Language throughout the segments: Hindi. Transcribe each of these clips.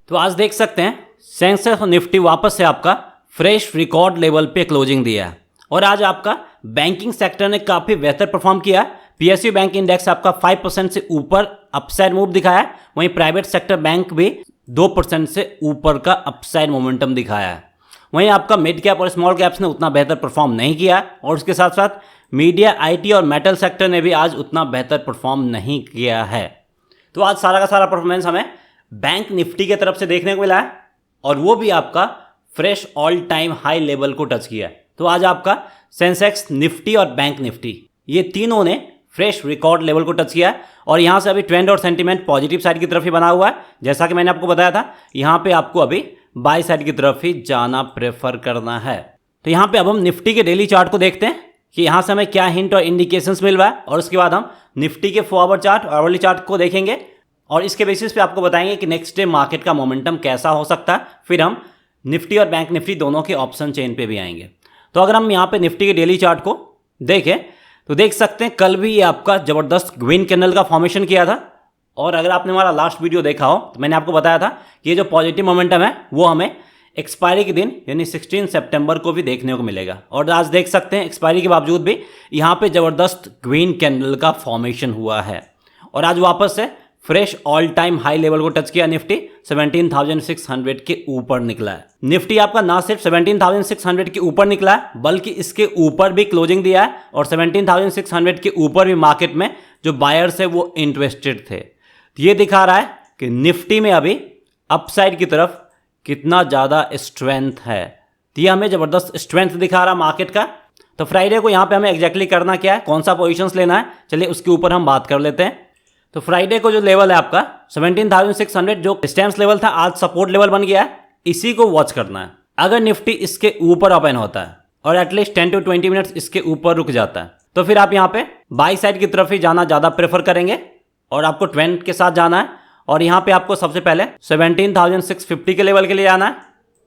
तो आज देख सकते हैं सेंसेक्स और निफ्टी वापस से आपका फ्रेश रिकॉर्ड लेवल पे क्लोजिंग दिया है और आज आपका बैंकिंग सेक्टर ने काफ़ी बेहतर परफॉर्म किया है। पीएसयू बैंक इंडेक्स आपका 5% से ऊपर अपसाइड मूव दिखाया है, वहीं प्राइवेट सेक्टर बैंक भी 2% से ऊपर का अपसाइड मोमेंटम दिखाया है। वहीं आपका मिड कैप और स्मॉल कैप्स ने उतना बेहतर परफॉर्म नहीं किया और उसके साथ साथ मीडिया, आईटी और मेटल सेक्टर ने भी आज उतना बेहतर परफॉर्म नहीं किया है। तो आज सारा का सारा परफॉर्मेंस हमें बैंक निफ्टी की तरफ से देखने को मिला है और वो भी आपका fresh all time high level को टच किया है। तो आज आपका सेंसेक्स, निफ्टी और बैंक निफ्टी ये तीनों ने फ्रेश रिकॉर्ड लेवल को टच किया है और यहाँ से अभी ट्रेंड और सेंटीमेंट पॉजिटिव साइड की तरफ ही बना हुआ है। जैसा कि मैंने आपको बताया था, यहाँ पे आपको अभी बाय साइड की तरफ ही जाना प्रेफर करना है। तो यहाँ पे अब हम निफ्टी के डेली चार्ट को देखते हैं कि यहाँ से हमें क्या हिंट और इंडिकेशंस मिल रहा है और उसके बाद हम निफ्टी के फॉरवर्ड चार्ट और आवरली चार्ट को देखेंगे और इसके बेसिस पे आपको बताएंगे कि नेक्स्ट डे मार्केट का मोमेंटम कैसा हो सकता है। फिर हम निफ्टी और बैंक निफ्टी दोनों के ऑप्शन चेन पे भी आएंगे। तो अगर हम यहाँ पे निफ्टी के डेली चार्ट को देखें तो देख सकते हैं कल भी ये आपका ज़बरदस्त ग्रीन कैंडल का फॉर्मेशन किया था और अगर आपने हमारा लास्ट वीडियो देखा हो तो मैंने आपको बताया था कि ये जो पॉजिटिव मोमेंटम है वो हमें एक्सपायरी के दिन यानी 16 सितंबर को भी देखने को मिलेगा और आज देख सकते हैं एक्सपायरी के बावजूद भी यहाँ पे ज़बरदस्त ग्रीन कैंडल का फॉर्मेशन हुआ है और आज वापस से fresh all time high level को टच किया। निफ्टी 17,600 के ऊपर निकला है। निफ्टी आपका ना सिर्फ 17,600 के ऊपर निकला है बल्कि इसके ऊपर भी क्लोजिंग दिया है और 17,600 के ऊपर भी मार्केट में जो बायर्स है वो इंटरेस्टेड थे। ये दिखा रहा है कि निफ्टी में अभी अपसाइड की तरफ कितना ज़्यादा स्ट्रेंथ है। तो ये हमें ज़बरदस्त स्ट्रेंथ दिखा रहा मार्केट का। तो फ्राइडे को यहाँ पे हमें एग्जैक्टली करना क्या है, कौन सा पोजीशंस लेना है, चलिए उसके ऊपर हम बात कर लेते हैं। तो फ्राइडे को जो लेवल है आपका 17,600 जो डिस्टेंस लेवल था आज सपोर्ट लेवल बन गया है, इसी को वॉच करना है। अगर निफ्टी इसके ऊपर ओपन होता है और एटलीस्ट 10 to 20 मिनट्स इसके ऊपर रुक जाता है तो फिर आप यहाँ पे बाई साइड की तरफ ही जाना ज़्यादा प्रेफर करेंगे और आपको ट्रेंड के साथ जाना है और यहाँ पे आपको सबसे पहले 17,650 के लेवल के लिए जाना है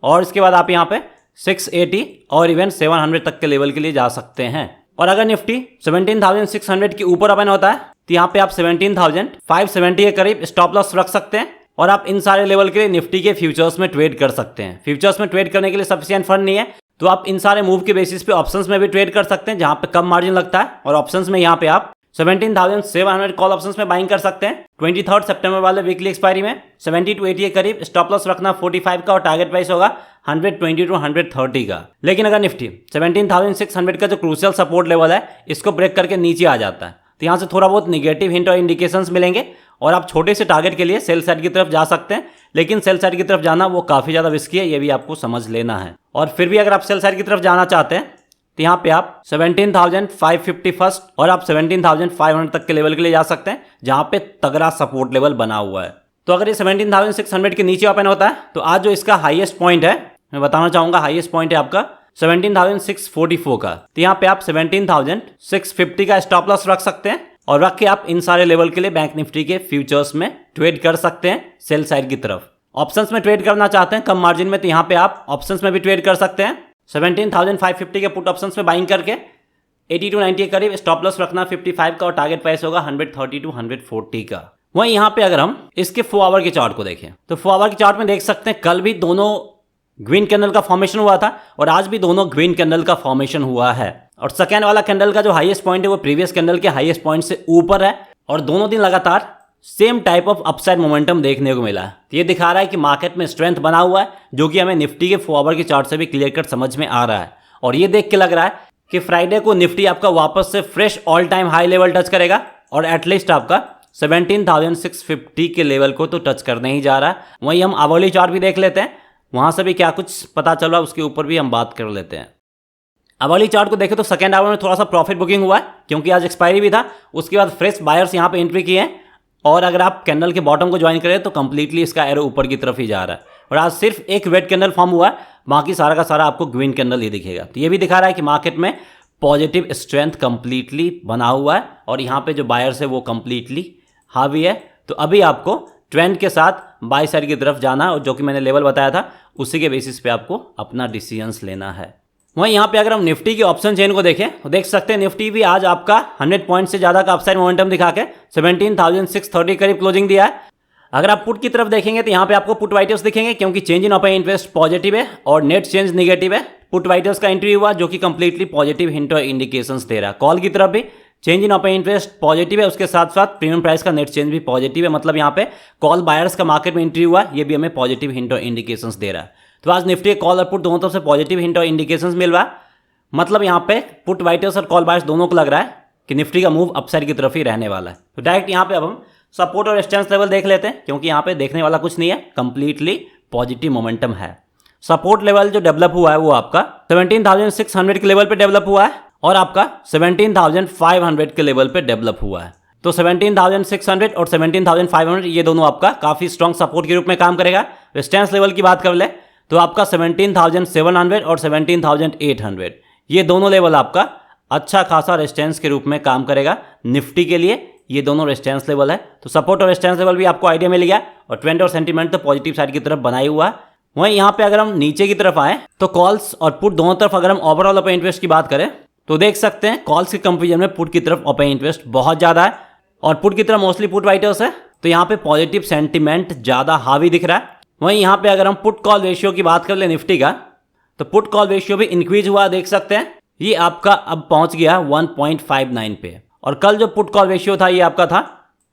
और इसके बाद आप यहाँ पे 680 और इवन 700 तक के लेवल के लिए जा सकते हैं। और अगर निफ्टी 17,600 के ऊपर ओपन होता है तो यहाँ पे आप 17,570 के करीब स्टॉप लॉस रख सकते हैं और आप इन सारे लेवल के लिए निफ्टी के फ्यूचर्स में ट्रेड कर सकते हैं। फ्यूचर्स में ट्रेड करने के लिए सफिशिएंट फंड नहीं है तो आप इन सारे मूव के बेसिस पे ऑप्शंस में भी ट्रेड कर सकते हैं जहाँ पे कम मार्जिन लगता है और ऑप्शंस में यहाँ पे आप 17,700 कॉल ऑप्शंस में बाइंग कर सकते हैं। 23 सितंबर वाले वीकली एक्सपायरी में 70 to 80 के करीब स्टॉप लॉस रखना 45 का और टारगेट प्राइस होगा 120 to 130 का। लेकिन अगर निफ्टी 17,600 का जो क्रूशियल सपोर्ट लेवल है इसको ब्रेक करके नीचे आ जाता है तो यहाँ से थोड़ा बहुत निगेटिव हिंट और इंडिकेशंस मिलेंगे और आप छोटे से टारगेट के लिए सेल साइड की तरफ जा सकते हैं। लेकिन सेल साइड की तरफ जाना वो काफ़ी ज़्यादा रिस्की है, ये भी आपको समझ लेना है। और फिर भी अगर आप सेल साइड की तरफ जाना चाहते हैं तो यहाँ पे आप 17,550 फर्स्ट और आप 17,500 तक के लेवल के लिए जा सकते हैं जहाँ पे तगड़ा सपोर्ट लेवल बना हुआ है। तो अगर ये 17,600 के नीचे ओपन होता है तो आज जो इसका हाईएस्ट पॉइंट है मैं बताना चाहूँगा, हाईएस्ट पॉइंट है आपका 17,644 का। तो यहाँ पे आप 17,650 का स्टॉप लॉस रख सकते हैं और रख के आप इन सारे लेवल के लिए बैंक निफ्टी के फ्यूचर्स में ट्रेड कर सकते हैं सेल साइड की तरफ। ऑप्शंस में ट्रेड करना चाहते हैं कम मार्जिन में तो यहाँ पे आप ऑप्शंस में भी ट्रेड कर सकते हैं। 17,550 के पुट ऑप्शंस में बाइंग करके 80 to 90 के करीब स्टॉप लॉस रखना 55 का और टारगेट प्राइस होगा 130 to 140 का। वहीं यहाँ पे अगर हम इसके 4 आवर के चार्ट को देखें तो 4 आवर के चार्ट में देख सकते हैं कल भी दोनों ग्रीन कैंडल का फॉर्मेशन हुआ था और आज भी दोनों ग्रीन कैंडल का फॉर्मेशन हुआ है और सेकेंड वाला कैंडल का जो हाईएस्ट पॉइंट है वो प्रीवियस कैंडल के हाईएस्ट पॉइंट से ऊपर है और दोनों दिन लगातार same type of upside momentum देखने को मिला है। तो ये दिखा रहा है कि मार्केट में स्ट्रेंथ बना हुआ है जो कि हमें निफ्टी के 4 आवर के चार्ट से भी क्लियर कट समझ में आ रहा है और ये देख के लग रहा है कि फ्राइडे को निफ्टी आपका वापस से fresh all time high level touch करेगा और एटलीस्ट आपका 17,650 के लेवल को तो टच करने ही जा रहा है। वहीं हम आवरली चार्ट भी देख लेते हैं, वहां से भी क्या कुछ पता चल रहा है उसके ऊपर भी हम बात कर लेते हैं। आवरली चार्ट को देखें तो सेकेंड आवर में थोड़ा सा प्रॉफिट बुकिंग हुआ है क्योंकि आज एक्सपायरी भी था, उसके बाद फ्रेश बायर्स यहाँ पे एंट्री किए हैं और अगर आप कैंडल के बॉटम को ज्वाइन करें तो कंप्लीटली इसका एरो ऊपर की तरफ ही जा रहा है और आज सिर्फ एक रेड कैंडल फॉर्म हुआ है, बाकी सारा का सारा आपको ग्रीन कैंडल ही दिखेगा। तो ये भी दिखा रहा है कि मार्केट में पॉजिटिव स्ट्रेंथ कंप्लीटली बना हुआ है और यहाँ पे जो बायर्स है वो कंप्लीटली हावी है। तो अभी आपको ट्रेंड के साथ बाय साइड की तरफ जाना और जो कि मैंने लेवल बताया था उसी के बेसिस पे आपको अपना डिसीजंस लेना है। वहीं यहाँ पे अगर हम निफ्टी की ऑप्शन चेन को देखें तो देख सकते हैं निफ्टी भी आज आपका 100 पॉइंट से ज़्यादा का अपसाइड मोमेंटम दिखा के 17,630 करीब क्लोजिंग दिया है। अगर आप पुट की तरफ देखेंगे तो यहाँ पे आपको पुट वाइटर्स दिखेंगे क्योंकि change in open interest positive है और नेट चेंज निगेटिव है। पुट वाइटर्स का एंट्री हुआ जो कि कंप्लीटली पॉजिटिव हिंट और इंडिकेशंस दे रहा है। कॉल की तरफ भी change in open interest positive है, उसके साथ साथ प्रीमियम प्राइस का नेट चेंज भी पॉजिटिव है। मतलब यहाँ पे कॉल बायर्स का मार्केट में एंट्री हुआ, ये भी हमें पॉजिटिव हिंट और इंडिकेशंस दे रहा है। तो आज निफ्टी कॉल और पुट दोनों तरफ से पॉजिटिव हिंट और इंडिकेशंस मिल रहा है। मतलब यहाँ पे पुट वाइटर्स और कॉल बायर्स दोनों को लग रहा है कि निफ्टी का मूव अपसाइड की तरफ ही रहने वाला है। तो डायरेक्ट यहाँ पे अब हम सपोर्ट और रेजिस्टेंस लेवल देख लेते हैं क्योंकि यहाँ पे देखने वाला कुछ नहीं है, कंप्लीटली पॉजिटिव मोमेंटम है। सपोर्ट लेवल जो डेवलप हुआ है वो आपका 17,600 के लेवल पे डेवलप हुआ है और आपका 17,500 के लेवल पे डेवलप हुआ है। तो 17,600 और 17,500 ये दोनों आपका काफी स्ट्रॉन्ग सपोर्ट के रूप में काम करेगा। रेजिस्टेंस लेवल की बात कर ले तो आपका 17,700 और 17,800 ये दोनों लेवल आपका अच्छा खासा रेजिस्टेंस के रूप में काम करेगा निफ्टी के लिए। ये दोनों रेजिस्टेंस लेवल है। तो सपोर्ट और रेजिस्टेंस लेवल भी आपको आइडिया मिल गया और ट्रेंड और सेंटीमेंट तो पॉजिटिव साइड की तरफ बनाई हुआ है। वहीं यहाँ पे अगर हम नीचे की तरफ आए तो कॉल्स और पुट दोनों तरफ अगर हम ओवरऑल ओपन इंटरेस्ट की बात करें तो देख सकते हैं कॉल्स के कंपेरिजन में पुट की तरफ ओपन इंटरेस्ट बहुत ज़्यादा है और पुट की तरफ मोस्टली पुट वाइटर्स है। तो यहाँ पे पॉजिटिव सेंटीमेंट ज़्यादा हावी दिख रहा है। वहीं यहाँ पे अगर हम पुट कॉल रेशियो की बात कर ले निफ्टी का तो पुट कॉल रेशियो भी इंक्रीज हुआ देख सकते हैं। ये आपका अब पहुंच गया 1.59 पे और कल जो पुट कॉल रेशियो था ये आपका था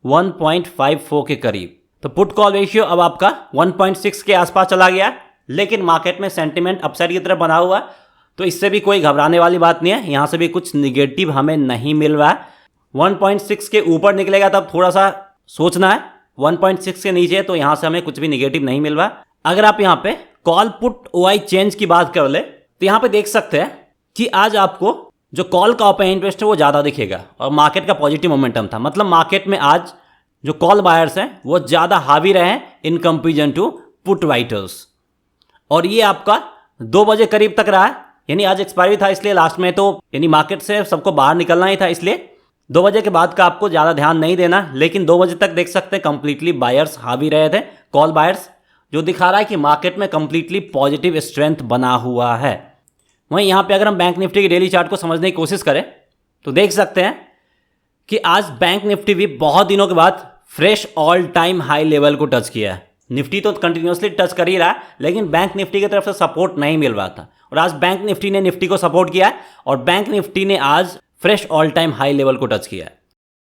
1.54 के करीब। तो पुट कॉल रेशियो अब आपका 1.6 के आसपास चला गया, लेकिन मार्केट में सेंटीमेंट अपसाइड की तरफ बना हुआ, तो इससे भी कोई घबराने वाली बात नहीं है। यहाँ से भी कुछ निगेटिव हमें नहीं मिल रहा है। 1.6 के ऊपर निकलेगा तब थोड़ा सा सोचना है, 1.6 के नीचे तो यहाँ से हमें कुछ भी निगेटिव नहीं मिल रहा। अगर आप यहाँ पे कॉल पुट ओआई चेंज की बात कर ले तो यहाँ पे देख सकते हैं कि आज आपको जो कॉल का ओपन इंटरेस्ट है वो ज़्यादा दिखेगा और मार्केट का पॉजिटिव मोमेंटम था। मतलब मार्केट में आज जो कॉल बायर्स हैं वो ज़्यादा हावी रहे हैं in comparison to put writers और ये आपका 2 बजे करीब तक रहा है। यानी आज एक्सपायरी था इसलिए लास्ट में तो यानी मार्केट से सबको बाहर निकलना ही था, इसलिए 2 बजे के बाद का आपको ज़्यादा ध्यान नहीं देना। लेकिन 2 बजे तक देख सकते हैं कंप्लीटली बायर्स हावी रहे थे, कॉल बायर्स, जो दिखा रहा है कि मार्केट में कंप्लीटली पॉजिटिव स्ट्रेंथ बना हुआ है। वहीं यहाँ पे अगर हम बैंक निफ्टी की डेली चार्ट को समझने की कोशिश करें तो देख सकते हैं कि आज बैंक निफ्टी भी बहुत दिनों के बाद fresh all time high level को टच किया है। निफ्टी तो कंटिन्यूसली टच कर ही रहा है, लेकिन बैंक निफ्टी की तरफ से सपोर्ट नहीं मिल रहा था और आज बैंक निफ्टी ने निफ्टी को सपोर्ट किया है और बैंक निफ्टी ने आज fresh all time high level को टच किया है।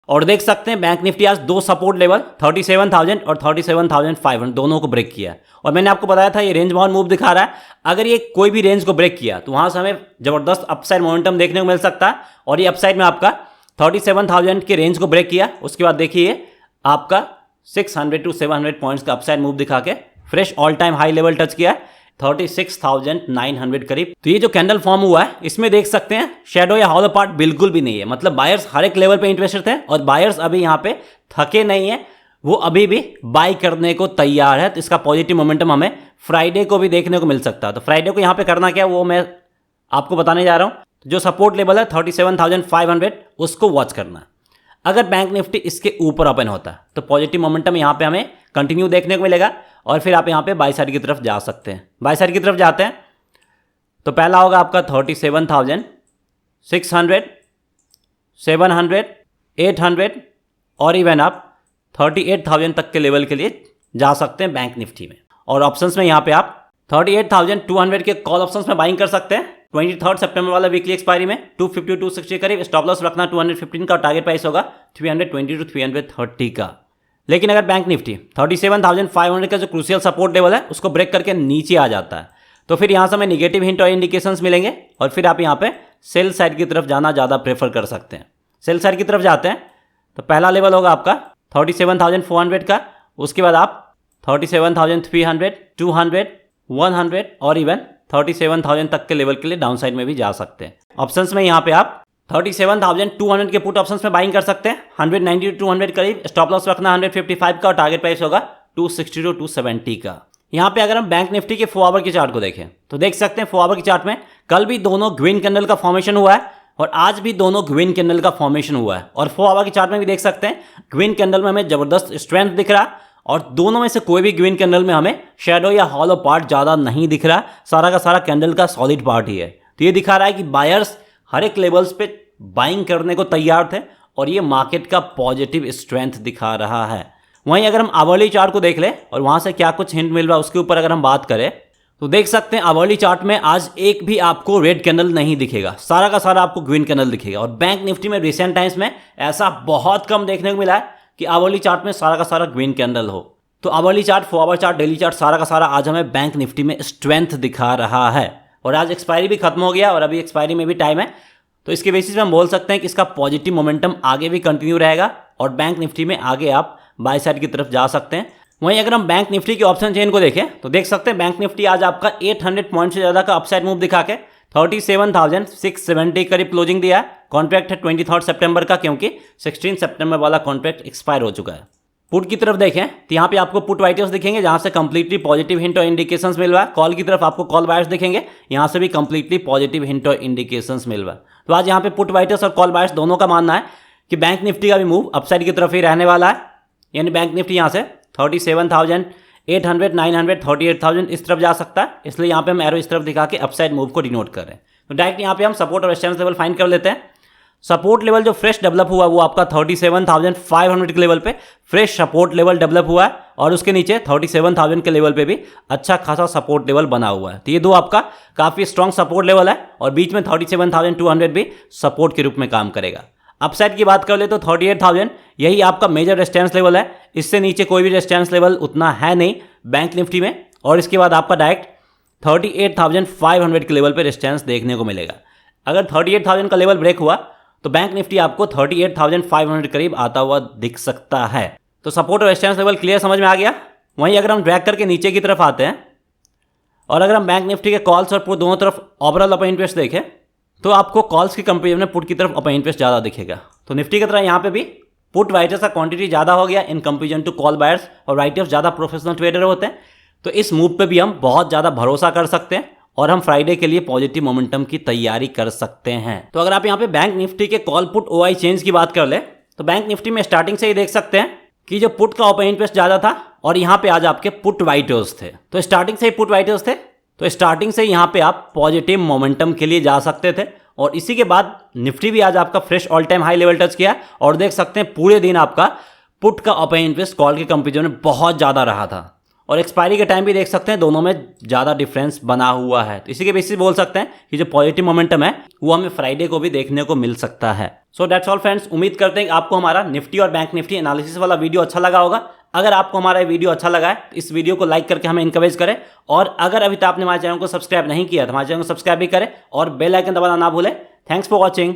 और देख सकते हैं बैंक निफ्टी आज 2 सपोर्ट लेवल 37,000 और 37,500 दोनों को ब्रेक किया और मैंने आपको बताया था ये रेंज बाउंड मूव दिखा रहा है। अगर ये कोई भी रेंज को ब्रेक किया तो वहां से हमें जबरदस्त अपसाइड मोमेंटम देखने को मिल सकता है और ये अपसाइड में आपका 37,000 के रेंज को ब्रेक किया। उसके बाद देखिए आपका 600 to 700 पॉइंट्स का अपसाइड मूव दिखा के fresh all time high level touch किया 36,900 करीब। तो ये जो कैंडल फॉर्म हुआ है इसमें देख सकते हैं शेडो या हॉलो पार्ट बिल्कुल भी नहीं है। मतलब बायर्स हर एक लेवल पे इंटरेस्टेड थे और बायर्स अभी यहाँ पे थके नहीं है, वो अभी भी बाई करने को तैयार है। तो इसका पॉजिटिव मोमेंटम हमें फ्राइडे को भी देखने को मिल सकता है। तो फ्राइडे को यहाँ पे करना क्या वो मैं आपको बताने जा रहा हूँ। जो सपोर्ट लेवल है 37,500 उसको वॉच करना। अगर बैंक निफ्टी इसके ऊपर ओपन होता है तो पॉजिटिव मोमेंटम यहाँ पे हमें कंटिन्यू देखने को मिलेगा और फिर आप यहाँ पे बाई साइड की तरफ जा सकते हैं। बाई साइड की तरफ जाते हैं तो पहला होगा आपका 37,600, 700, 800 और इवन आप 38,000 तक के लेवल के लिए जा सकते हैं बैंक निफ्टी में। और ऑप्शंस में यहाँ पे आप 38,200 के कॉल ऑप्शंस में बाइंग कर सकते हैं। 23 सितंबर वाला वीकली एक्सपायरी में 250 260 करीब स्टॉप लॉस रखना 215 का, टारगेट प्राइस होगा 320 to 330 का। लेकिन अगर बैंक निफ्टी 37,500 का जो क्रूशियल सपोर्ट लेवल है उसको ब्रेक करके नीचे आ जाता है तो फिर यहाँ से हमें निगेटिव हिंट और इंडिकेशंस मिलेंगे और फिर आप यहाँ पे सेल साइड की तरफ जाना ज़्यादा प्रेफर कर सकते हैं। सेल साइड की तरफ जाते हैं तो पहला लेवल होगा आपका 37,400 का, उसके बाद आप 37,300, 200, 100 और इवन 37,000 तक के लेवल के लिए डाउन साइड में भी जा सकते हैं। ऑप्शंस में यहाँ पे आप 37,200 के पुट ऑप्शंस में बाइंग कर सकते हैं 190 to 200 करीब, स्टॉप लॉस रखना 155 का और टारगेट प्राइस होगा 260 to 270 का। यहाँ पे अगर हम बैंक निफ्टी के 4 आवर की चार्ट को देखें तो देख सकते हैं 4 आवर की चार्ट में कल भी दोनों ग्रीन कैंडल का फॉर्मेशन हुआ है और आज भी दोनों ग्रीन कैंडल का फॉर्मेशन हुआ है और 4 आवर की चार्ट में भी देख सकते हैं ग्रीन कैंडल में हमें जबरदस्त स्ट्रेंथ दिख रहा है और दोनों में से कोई भी ग्रीन कैंडल में हमें शेडो या हॉलो पार्ट ज़्यादा नहीं दिख रहा, सारा का सारा कैंडल का सॉलिड पार्ट ही है। तो ये दिखा रहा है कि बायर्स हर एक लेवल्स पे बाइंग करने को तैयार थे और ये मार्केट का पॉजिटिव स्ट्रेंथ दिखा रहा है। वहीं अगर हम आवरली चार्ट को देख लें और वहां से क्या कुछ हिंट मिल रहा है उसके ऊपर अगर हम बात करें तो देख सकते हैं आवरली चार्ट में आज एक भी आपको रेड कैंडल नहीं दिखेगा, सारा का सारा आपको ग्रीन कैंडल दिखेगा। और बैंक निफ्टी में रिसेंट टाइम्स में ऐसा बहुत कम देखने को मिला है कि आवरली चार्ट में सारा का सारा ग्रीन कैंडल हो। तो hourly chart, 4 our chart, daily chart, सारा का सारा आज हमें बैंक निफ्टी में स्ट्रेंथ दिखा रहा है। और आज एक्सपायरी भी खत्म हो गया और अभी एक्सपायरी में भी टाइम है, तो इसके बेसिस पे हम बोल सकते हैं कि इसका पॉजिटिव मोमेंटम आगे भी कंटिन्यू रहेगा और बैंक निफ्टी में आगे आप बाय साइड की तरफ जा सकते हैं। वहीं अगर हम बैंक निफ्टी के ऑप्शन चेन को देखें तो देख सकते हैं बैंक निफ्टी आज आपका 800 पॉइंट से ज़्यादा का अपसाइड मूव दिखा के 37,670 करीब क्लोजिंग दिया है। कॉन्ट्रैक्ट है 23 सितंबर का, क्योंकि 16 सितंबर वाला कॉन्ट्रैक्ट एक्सपायर हो चुका है। पुट की तरफ देखें तो यहाँ पे आपको पुट वाइटर्स दिखेंगे जहाँ से कंप्लीटली पॉजिटिव हिंट और इंडिकेशंस मिल रहा है। कॉल की तरफ आपको कॉल बायर्स दिखेंगे, यहाँ से भी कंप्लीटली पॉजिटिव हिंट और इंडिकेशंस मिल रहा है। तो आज यहाँ पे पुट वाइटर्स और कॉल बायर्स दोनों का मानना है कि बैंक निफ्टी का भी मूव अपसाइड की तरफ ही रहने वाला है, यानी बैंक निफ्टी यहाँ से 37,800, 900, 38,000 इस तरफ जा सकता है। इसलिए यहाँ पे हम एरो इस तरफ दिखा के अपसाइड मूव को डिनोट कर रहे हैं। तो डायरेक्ट यहाँ पे हम सपोर्ट और रेजिस्टेंस लेवल फाइंड कर लेते हैं। सपोर्ट लेवल जो फ्रेश डेवलप हुआ वो आपका 37,500 के लेवल पे फ्रेश सपोर्ट लेवल डेवलप हुआ है और उसके नीचे 37,000 के लेवल पे भी अच्छा खासा सपोर्ट लेवल बना हुआ है। तो ये दो आपका काफ़ी स्ट्रॉन्ग सपोर्ट लेवल है और बीच में 37,200 भी सपोर्ट के रूप में काम करेगा। अपसाइड की बात कर ले तो 38,000 यही आपका मेजर रेजिस्टेंस लेवल है, इससे नीचे कोई भी रेजिस्टेंस लेवल उतना है नहीं बैंक निफ्टी में। और इसके बाद आपका डायरेक्ट 38,500 के लेवल पे रेजिस्टेंस देखने को मिलेगा। अगर 38,000 का लेवल ब्रेक हुआ तो बैंक निफ्टी आपको 38,500 करीब आता हुआ दिख सकता है। तो सपोर्ट और रेजिस्टेंस लेवल क्लियर समझ में आ गया। वहीं अगर हम ड्रैग करके नीचे की तरफ आते हैं और अगर हम बैंक निफ्टी के कॉल्स और पुट दोनों तरफ ओवरऑल अपर इंटरेस्ट देखें तो आपको कॉल्स की कंपेरिजन में पुट की तरफ अपर इंटरेस्ट ज़्यादा दिखेगा। तो निफ्टी की तरह यहाँ पे भी पुट राइटर्स का क्वांटिटी ज़्यादा हो गया in comparison to call buyers, और राइटर्स ज़्यादा प्रोफेशनल ट्रेडर होते हैं। तो इस मूव पे भी हम बहुत ज़्यादा भरोसा कर सकते हैं और हम फ्राइडे के लिए पॉजिटिव मोमेंटम की तैयारी कर सकते हैं। तो अगर आप यहाँ पे बैंक निफ्टी के कॉल पुट ओआई चेंज की बात कर ले तो बैंक निफ्टी में स्टार्टिंग से ही देख सकते हैं कि जो पुट का ओपन इंटरेस्ट ज़्यादा था और यहाँ पे आज आपके पुट राइटर्स थे। तो स्टार्टिंग से ही पुट राइटर्स थे, तो स्टार्टिंग से यहाँ पे आप पॉजिटिव मोमेंटम के लिए जा सकते थे। और इसी के बाद निफ्टी भी आज आपका fresh all time high level touch किया और देख सकते हैं पूरे दिन आपका पुट का ओपन इंटरेस्ट कॉल के कंपेरिजन में बहुत ज़्यादा रहा था और एक्सपायरी के टाइम भी देख सकते हैं दोनों में ज़्यादा डिफरेंस बना हुआ है। तो इसी के बेसिस बोल सकते हैं कि जो पॉजिटिव मोमेंटम है वो हमें फ्राइडे को भी देखने को मिल सकता है। सो दैट्स ऑल फ्रेंड्स, उम्मीद करते हैं कि आपको हमारा निफ्टी और बैंक निफ्टी एनालिसिस वाला वीडियो अच्छा लगा होगा। अगर आपको हमारा वीडियो अच्छा लगा है तो इस वीडियो को लाइक करके हमें इंकरेज करें और अगर अभी तक आपने हमारे चैनल को सब्सक्राइब नहीं किया तो हमारे चैनल को सब्सक्राइब भी करें और बेल आइकन दबाना ना भूलें। Thanks for watching.